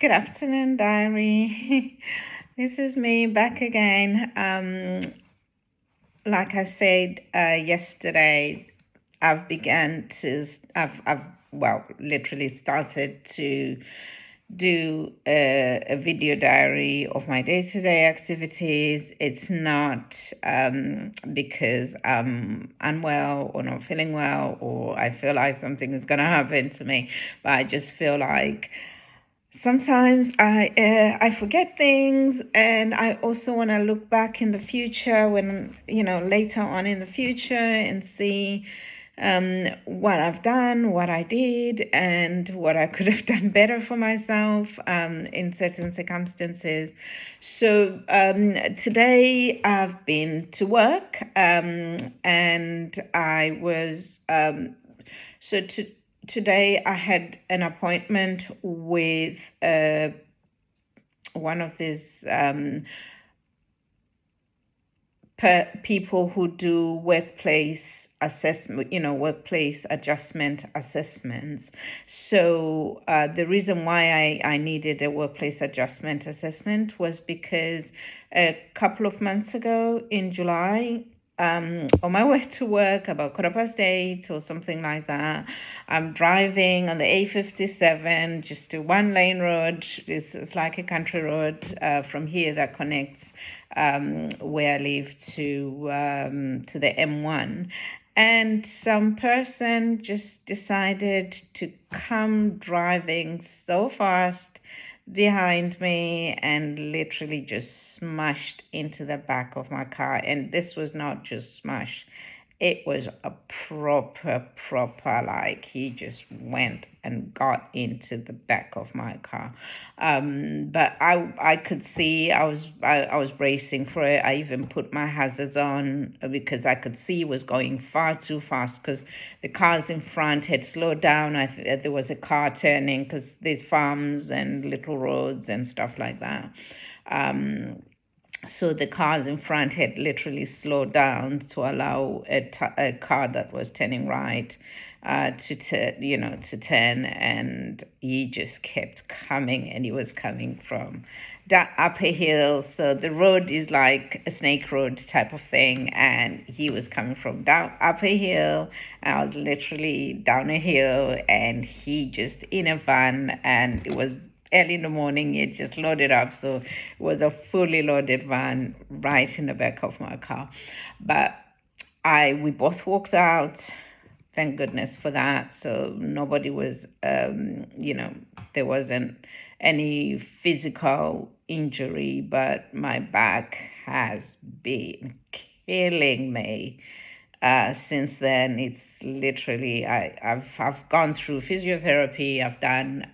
Good afternoon, diary. This is me back again. Like I said yesterday, I've literally started to do a video diary of my day-to-day activities. It's not because I'm unwell or not feeling well or I feel like something is going to happen to me, but I just feel like sometimes I forget things, and I also want to look back in the future when later on in the future and see what I've done, what I did, and what I could have done better for myself in certain circumstances. So today I've been to work, and I was so to today I had an appointment with one of these people who do workplace assessment, workplace adjustment assessments. So the reason why I needed a workplace adjustment assessment was because a couple of months ago in July, on my way to work about 8:15 or something like that, I'm driving on the A57, just a one lane road. It's like a country road from here that connects where I live to the M1. And some person just decided to come driving so fast behind me and literally just smashed into the back of my car. And this was not just smash, it was a proper, like he just went and got into the back of my car. But I could see I was bracing for it. I even put my hazards on because I could see it was going far too fast because the cars in front had slowed down. There was a car turning because there's farms and little roads and stuff like that. So the cars in front had literally slowed down to allow a car that was turning right to turn, and he just kept coming, and he was coming from up a hill. So the road is like a snake road type of thing, and he was coming from down up a hill, and I was literally down a hill, and he just in a van, and it was early in the morning. It just loaded up, so it was a fully loaded van right in the back of my car. But we both walked out. Thank goodness for that. So nobody was, there wasn't any physical injury, but my back has been killing me. Since then, it's literally I've gone through physiotherapy. I've done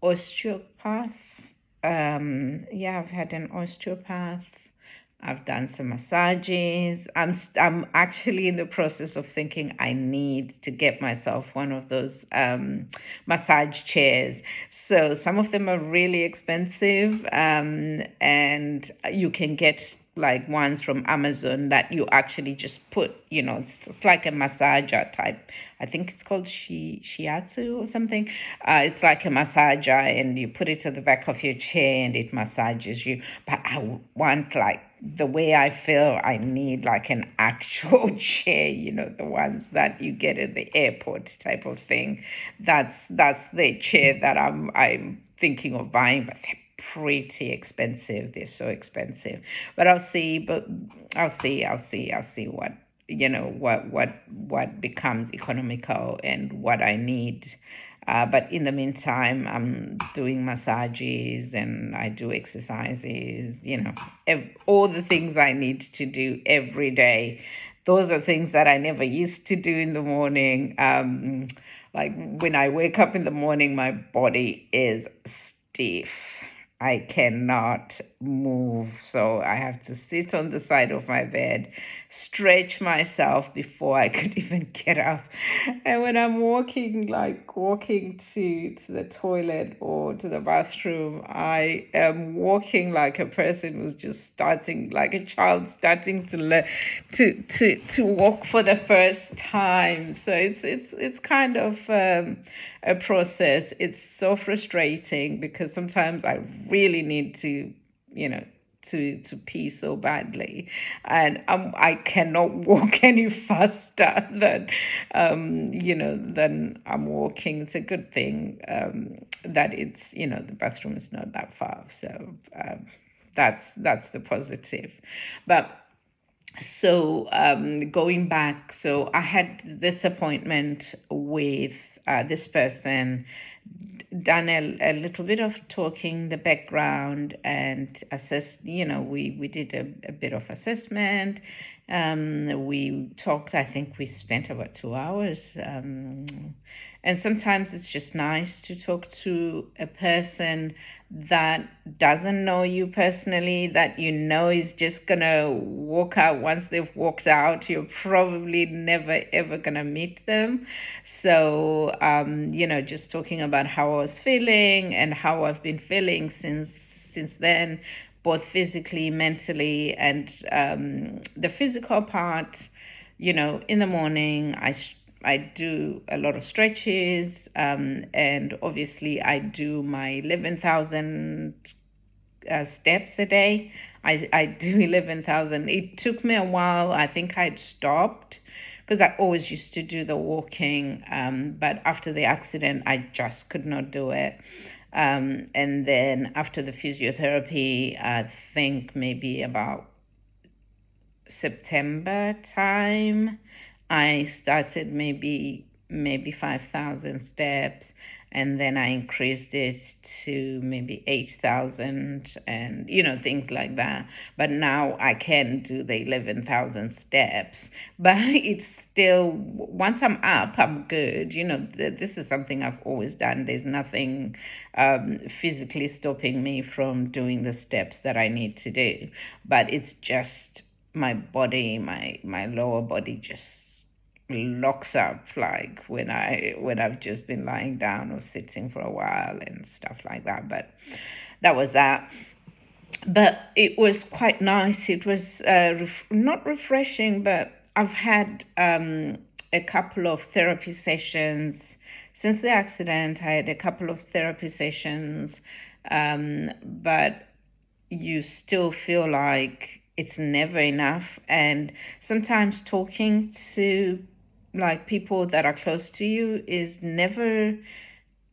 osteopath. I've had an osteopath. I've done some massages. I'm actually in the process of thinking I need to get myself one of those massage chairs. So some of them are really expensive, and you can get like ones from Amazon that you actually just put, it's like a massager type. I think it's called shiatsu or something. It's like a massager, and you put it at the back of your chair and it massages you. But I want, like, the way I feel, I need like an actual chair, the ones that you get at the airport type of thing. That's the chair that I'm thinking of buying, but they're pretty expensive. They're so expensive. But I'll see. But I'll see. What what becomes economical and what I need. But in the meantime, I'm doing massages and I do exercises, all the things I need to do every day. Those are things that I never used to do in the morning. Like when I wake up in the morning, my body is stiff. I cannot move. So I have to sit on the side of my bed, stretch myself before I could even get up. And when I'm walking, like walking to the toilet or to the bathroom, I am walking like a person who's just starting, like a child starting to learn to walk for the first time. So it's kind of a process. It's so frustrating because sometimes I really need to, you know, to pee so badly, and I cannot walk any faster than than I'm walking. It's a good thing that it's, the bathroom is not that far, so that's the positive. But so going back, so I had this appointment with this person, done a little bit of talking, the background, and assessed, we did a bit of assessment. We talked, I think we spent about 2 hours. And sometimes it's just nice to talk to a person that doesn't know you personally, that is just gonna walk out. Once they've walked out, you're probably never ever gonna meet them. So just talking about how I was feeling and how I've been feeling since then, both physically, mentally, and the physical part. In the morning, I do a lot of stretches, and obviously I do my 11,000 steps a day. I do 11,000. It took me a while. I think I'd stopped because I always used to do the walking, but after the accident, I just could not do it. And then after the physiotherapy, I think maybe about September time, I started maybe 5,000 steps, and then I increased it to maybe 8,000, and things like that. But now I can do the 11,000 steps, but it's still, once I'm up, I'm good. This is something I've always done. There's nothing physically stopping me from doing the steps that I need to do, but it's just my body, my lower body just locks up, like when I've just been lying down or sitting for a while and stuff like that. But that was that. But it was quite nice. It was not refreshing, but I've had a couple of therapy sessions since the accident. I had a couple of therapy sessions, but you still feel like it's never enough. And sometimes talking to like people that are close to you is never,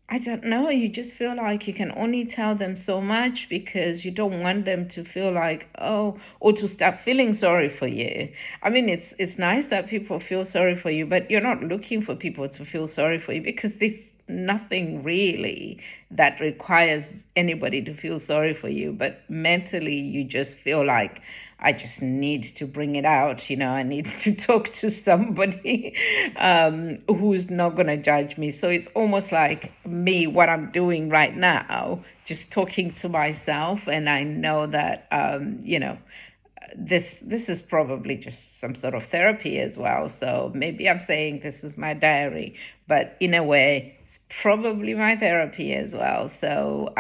I don't know, you just feel like you can only tell them so much because you don't want them to feel like, oh, or to start feeling sorry for you. I mean, it's nice that people feel sorry for you, but you're not looking for people to feel sorry for you because there's nothing really that requires anybody to feel sorry for you. But mentally, you just feel like, I just need to bring it out. I need to talk to somebody who's not going to judge me. So it's almost like me, what I'm doing right now, just talking to myself. And I know that, this is probably just some sort of therapy as well. So maybe I'm saying this is my diary, but in a way, it's probably my therapy as well. So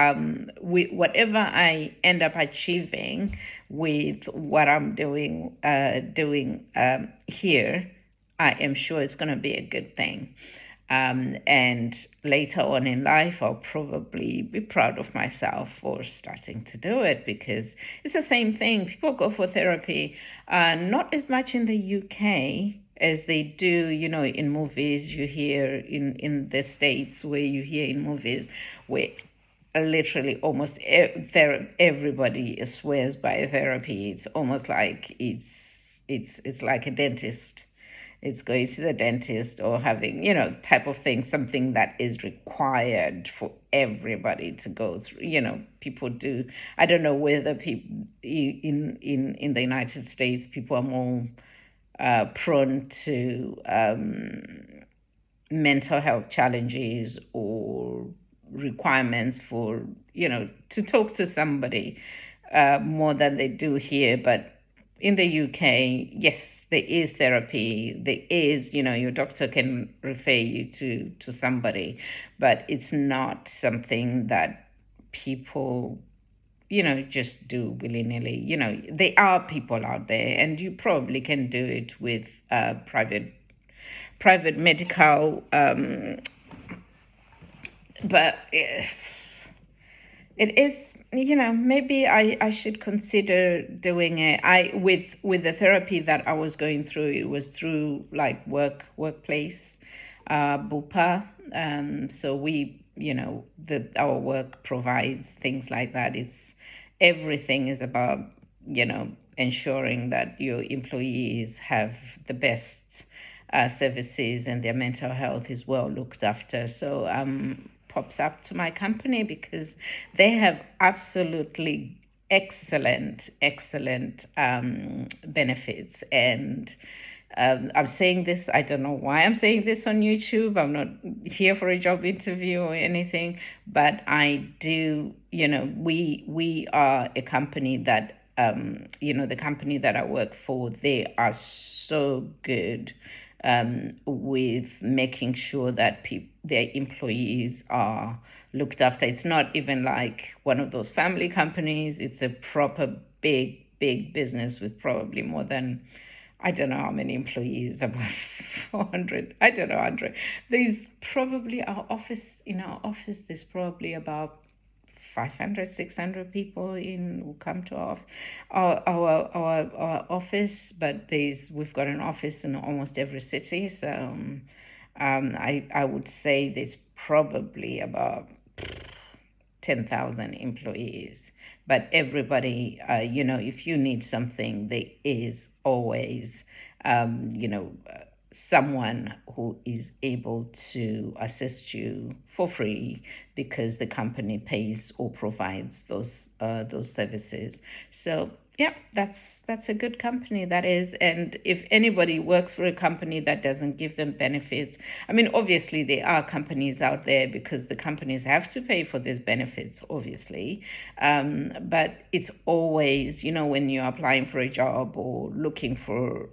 whatever I end up achieving with what I'm doing here, I am sure it's going to be a good thing. And later on in life, I'll probably be proud of myself for starting to do it because it's the same thing. People go for therapy, not as much in the UK as they do, in movies. You hear in the States where you hear in movies where literally almost everybody swears by therapy. It's almost like it's like a dentist. It's going to the dentist or having, type of thing, something that is required for everybody to go through. People do. I don't know whether people in the United States, people are more prone to mental health challenges or requirements for, to talk to somebody more than they do here. But in the UK, yes, there is therapy. There is, your doctor can refer you to somebody, but it's not something that people, just do willy-nilly. There are people out there, and you probably can do it with private medical, but it is, maybe I should consider doing it. With the therapy that I was going through, it was through like workplace, Bupa. So we, our work provides things like that. Everything is about, ensuring that your employees have the best services and their mental health is well looked after. So pops up to my company because they have absolutely excellent benefits. And I'm saying this, I don't know why I'm saying this on YouTube. I'm not here for a job interview or anything, but I do, we are a company that, the company that I work for, they are so good with making sure that their employees are looked after. It's not even like one of those family companies. It's a proper big business with probably more than, I don't know how many employees, about 400. I don't know, 100. There's probably in our office, there's probably about 500, 600 people who come to our office, but we've got an office in almost every city. So I would say there's probably about 10,000 employees. But everybody, if you need something, there is always, someone who is able to assist you for free because the company pays or provides those services. So yeah, that's a good company, that is. And if anybody works for a company that doesn't give them benefits, I mean, obviously there are companies out there because the companies have to pay for these benefits, obviously. But it's always, when you're applying for a job or looking for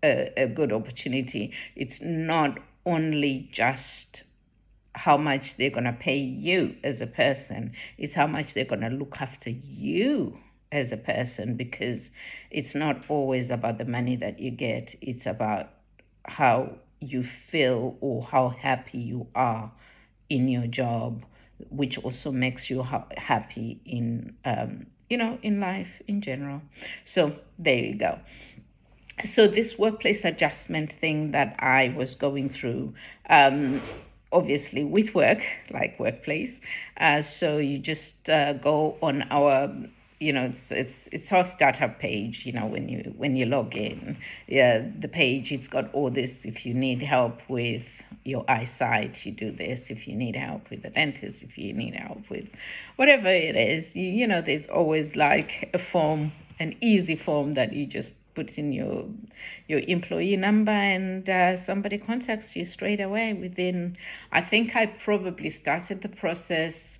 a good opportunity, it's not only just how much they're going to pay you as a person, it's how much they're going to look after you as a person, because it's not always about the money that you get. It's about how you feel or how happy you are in your job, which also makes you happy in in life in general. So there you go. So this workplace adjustment thing that I was going through, obviously with work, like workplace. So you just go on our, it's our startup page. When you log in, yeah, the page, it's got all this. If you need help with your eyesight, you do this. If you need help with the dentist, if you need help with whatever it is, there's always like a form, an easy form that you just put in your employee number, and somebody contacts you straight away within, I think I probably started the process,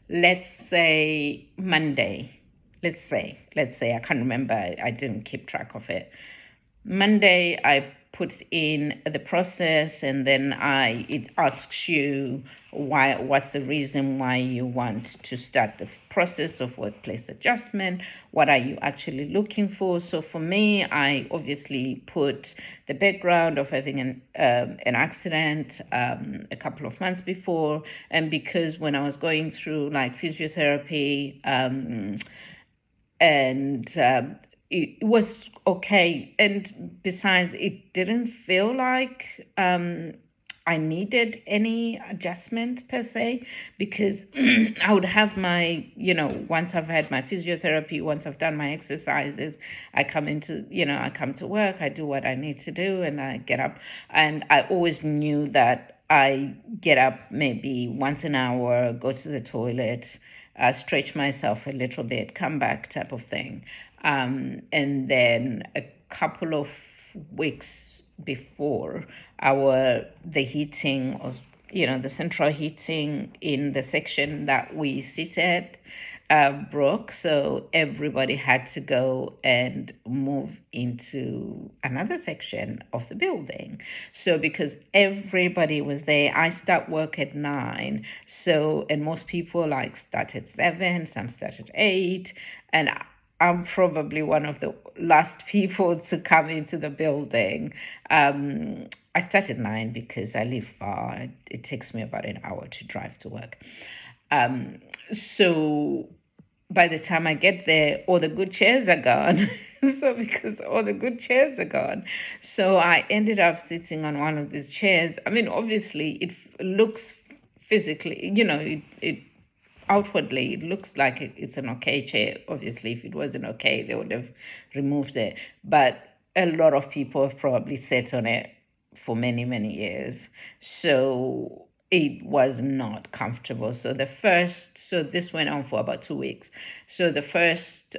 let's say Monday. Let's say, I can't remember. I didn't keep track of it. Monday, I put in the process, and then it asks you what's the reason why you want to start the process of workplace adjustment. What are you actually looking for? So for me, I obviously put the background of having an accident a couple of months before, and because when I was going through like physiotherapy, and it was okay. And besides, it didn't feel like I needed any adjustment per se, because I would have my, once I've had my physiotherapy, once I've done my exercises, I come to work, I do what I need to do, and I get up. And I always knew that I get up maybe once an hour, go to the toilet, stretch myself a little bit, come back, type of thing. And then a couple of weeks before, the heating the central heating in the section that we seated broke, so everybody had to go and move into another section of the building. So because everybody was there, I start work at 9. So, and most people like start at 7, some start at 8, and I'm probably one of the last people to come into the building. I start at 9 because I live far. It takes me about an hour to drive to work. So by the time I get there, all the good chairs are gone. So because all the good chairs are gone, so I ended up sitting on one of these chairs. I mean, obviously, it looks physically, it outwardly it looks like it's an okay chair. Obviously, if it wasn't okay, they would have removed it. But a lot of people have probably sat on it for many, many years. So it was not comfortable. So this went on for about 2 weeks. So the first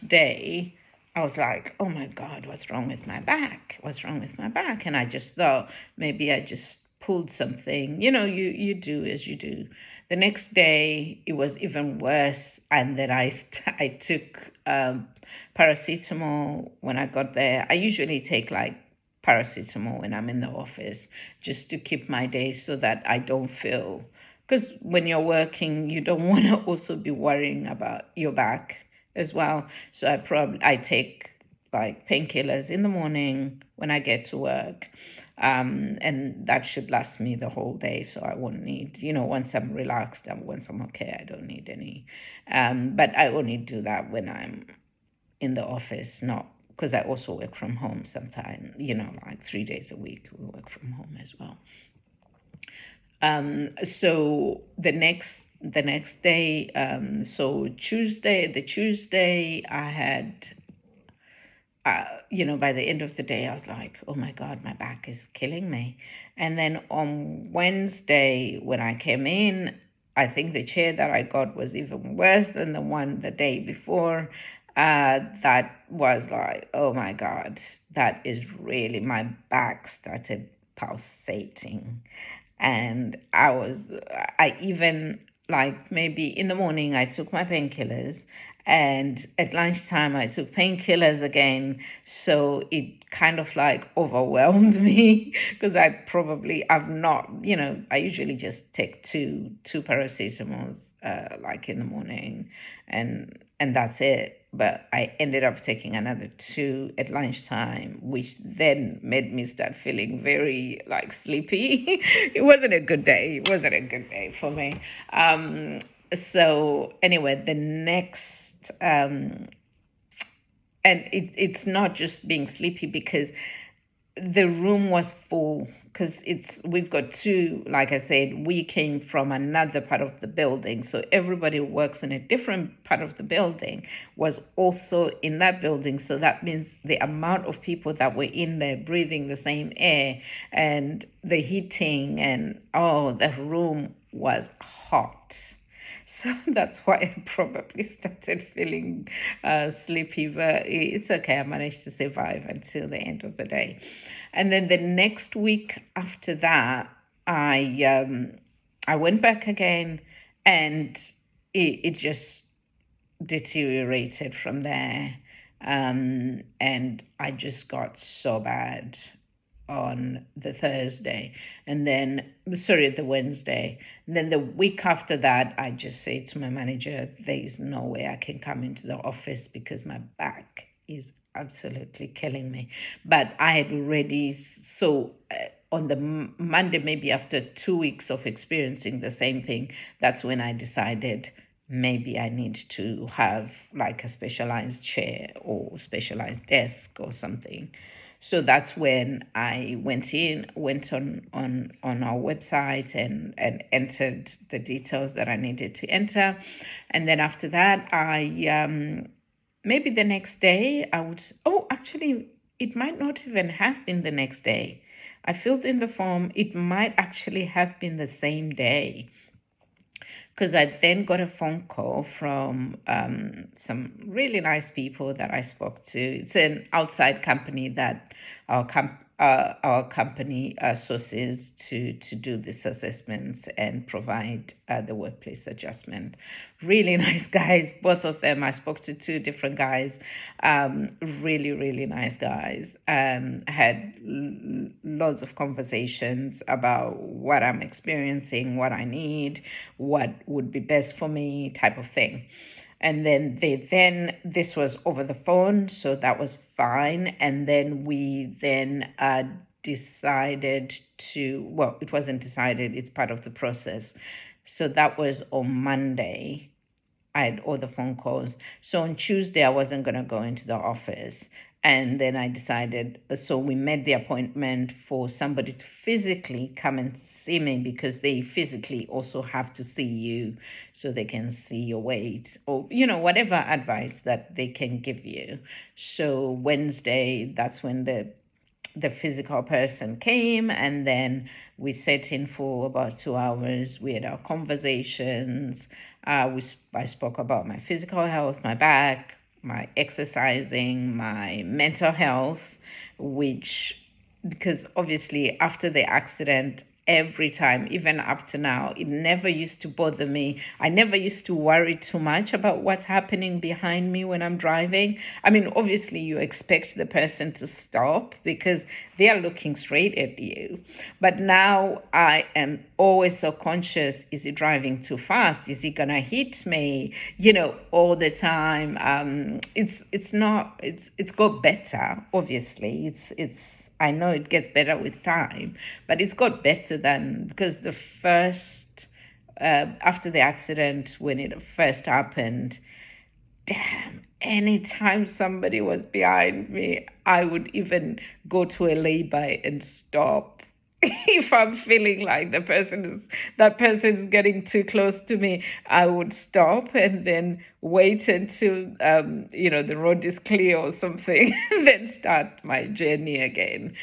day, I was like, oh my God, what's wrong with my back? What's wrong with my back? And I just thought maybe I just pulled something. You do as you do. The next day, it was even worse. And then I took paracetamol when I got there. I usually take like paracetamol when I'm in the office just to keep my day so that I don't feel. Because when you're working, you don't want to also be worrying about your back as well. So I take like painkillers in the morning when I get to work. And that should last me the whole day. So I won't need, once I'm relaxed and once I'm okay, I don't need any. But I only do that when I'm in the office, not because I also work from home sometimes, like 3 days a week, we work from home as well. So the next day, so Tuesday I had, by the end of the day, I was like, oh my God, my back is killing me. And then on Wednesday, when I came in, I think the chair that I got was even worse than the one the day before. That was like, oh my God, that is really, my back started pulsating. And I even, like, maybe in the morning, I took my painkillers, and at lunchtime, I took painkillers again. So it kind of like overwhelmed me because I've not, I usually just take two paracetamols, like in the morning, and that's it. But I ended up taking another 2 at lunchtime, which then made me start feeling very like sleepy. It wasn't a good day. It wasn't a good day for me. So anyway, the next and it's not just being sleepy because the room was full, because we've got two, like I said, we came from another part of the building, so everybody who works in a different part of the building was also in that building. So that means the amount of people that were in there breathing the same air and the heating, and the room was hot. So that's why I probably started feeling sleepy, but it's okay. I managed to survive until the end of the day. And then the next week after that, I went back again, and it just deteriorated from there. And I just got so bad on the Thursday, and then, sorry, the Wednesday. And then the week after that, I just said to my manager, there is no way I can come into the office because my back is absolutely killing me. But I had already, on the Monday, maybe after 2 weeks of experiencing the same thing, that's when I decided maybe I need to have like a specialized chair or specialized desk or something. So that's when I went on our website and entered the details that I needed to enter. And then after that, I maybe the next day I would, actually, it might not even have been the next day. I filled in the form. It might actually have been the same day, because I then got a phone call from some really nice people that I spoke to. It's an outside company that our our company sources to do these assessments and provide the workplace adjustment. Really nice guys, both of them. I spoke to two different guys, really, really nice guys. Had lots of conversations about what I'm experiencing, what I need, what would be best for me, type of thing. And then this was over the phone, so that was fine. And then we then decided to, well, it wasn't decided, it's part of the process. So that was on Monday. I had all the phone calls. So on Tuesday, I wasn't going to go into the office. And then I decided, so we made the appointment for somebody to physically come and see me, because they physically also have to see you so they can see your weight, or, whatever advice that they can give you. So Wednesday, that's when the physical person came, and then we sat in for about 2 hours. We had our conversations. I spoke about my physical health, my back, my exercising, my mental health, because obviously after the accident, every time, even up to now, it never used to bother me. I never used to worry too much about what's happening behind me when I'm driving. I mean, obviously you expect the person to stop because they are looking straight at you. But now I am always so conscious, is he driving too fast? Is he gonna hit me? All the time. It's got better, obviously. I know it gets better with time, but it's got better because the first, after the accident, when it first happened, damn, anytime somebody was behind me, I would even go to a lay-by and stop. If I'm feeling like that person is getting too close to me, I would stop and then wait until the road is clear or something, and then start my journey again,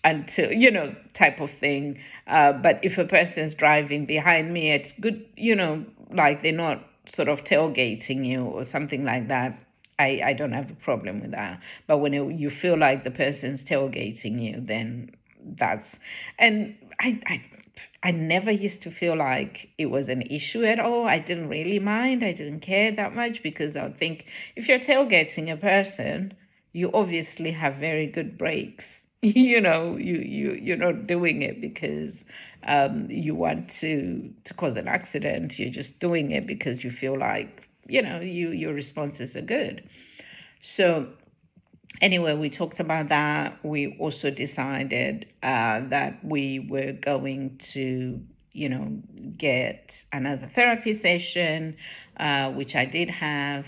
until type of thing. But if a person's driving behind me, it's good, like they're not sort of tailgating you or something like that. I don't have a problem with that. But when you feel like the person's tailgating you, then and I never used to feel like it was an issue at all. I didn't really mind. I didn't care that much, because I would think, if you're tailgating a person, you obviously have very good brakes. You're not doing it because you want to cause an accident. You're just doing it because you feel like your responses are good. So anyway, we talked about that. We also decided that we were going to, get another therapy session, which I did have,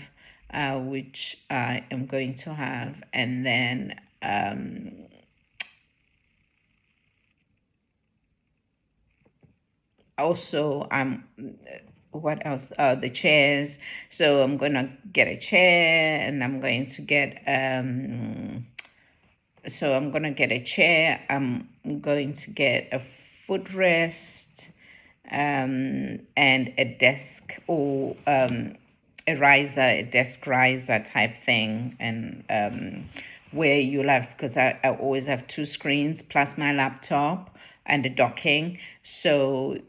which I am going to have. And then also what else? The chairs. So I'm going to get a chair, and I'm going to get I'm going to get a footrest, and a desk, or a desk riser type thing, and where you'll have, because I always have two screens plus my laptop and the docking. So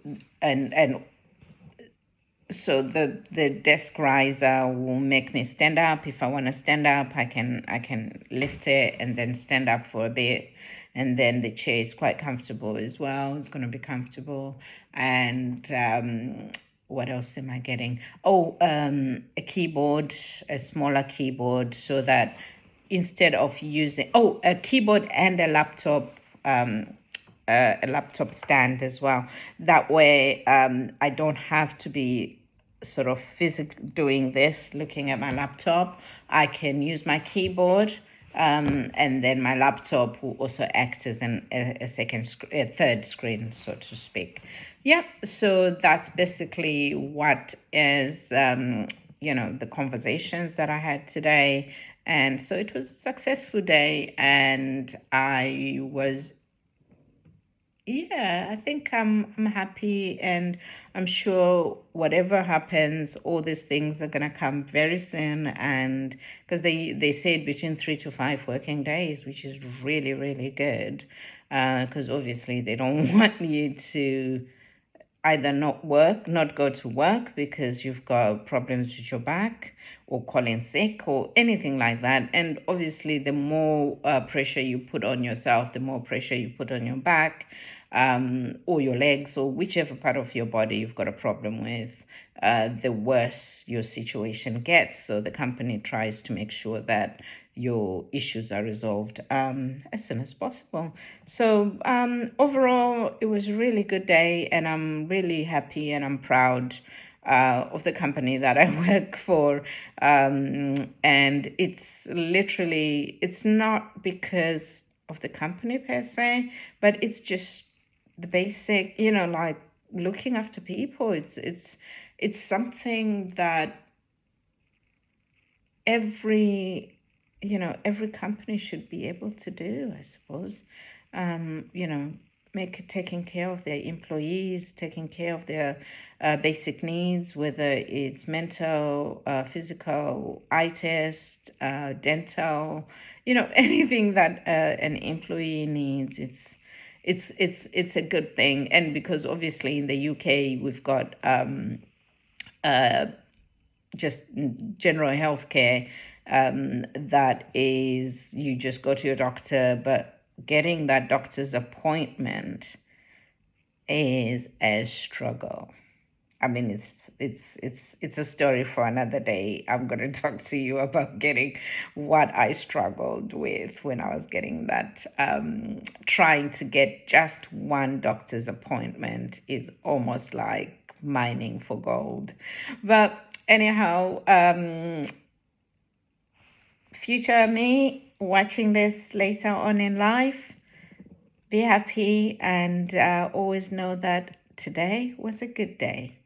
so the desk riser will make me stand up. If I want to stand up, I can lift it and then stand up for a bit. And then the chair is quite comfortable as well. It's going to be comfortable. And what else am I getting? A keyboard, a smaller keyboard, so that instead of using a keyboard and a laptop stand as well. That way, I don't have to be sort of physically doing this, looking at my laptop. I can use my keyboard, and then my laptop will also act as a third screen, so to speak. Yeah, so that's basically what is, the conversations that I had today. And so it was a successful day, and I was Yeah, I think I'm happy, and I'm sure whatever happens, all these things are gonna come very soon. And because they said between 3 to 5 working days, which is really really good, because obviously they don't want you to either not go to work because you've got problems with your back, or calling sick, or anything like that. And obviously, the more pressure you put on yourself, the more pressure you put on your back, or your legs, or whichever part of your body you've got a problem with, the worse your situation gets. So the company tries to make sure that your issues are resolved as soon as possible. So overall, it was a really good day, and I'm really happy and I'm proud of the company that I work for. And it's literally, it's not because of the company per se, but it's just the basic, like looking after people. It's something that every company should be able to do, I suppose. You know, taking care of their employees, taking care of their basic needs, whether it's mental, physical, eye test, dental, anything that an employee needs. It's a good thing. And because obviously in the UK we've got just general healthcare, that is, you just go to your doctor, but getting that doctor's appointment is a struggle. I mean, it's a story for another day. I'm going to talk to you about getting what I struggled with when I was getting that. Trying to get just one doctor's appointment is almost like mining for gold. But anyhow, future me watching this later on in life, be happy, and always know that today was a good day.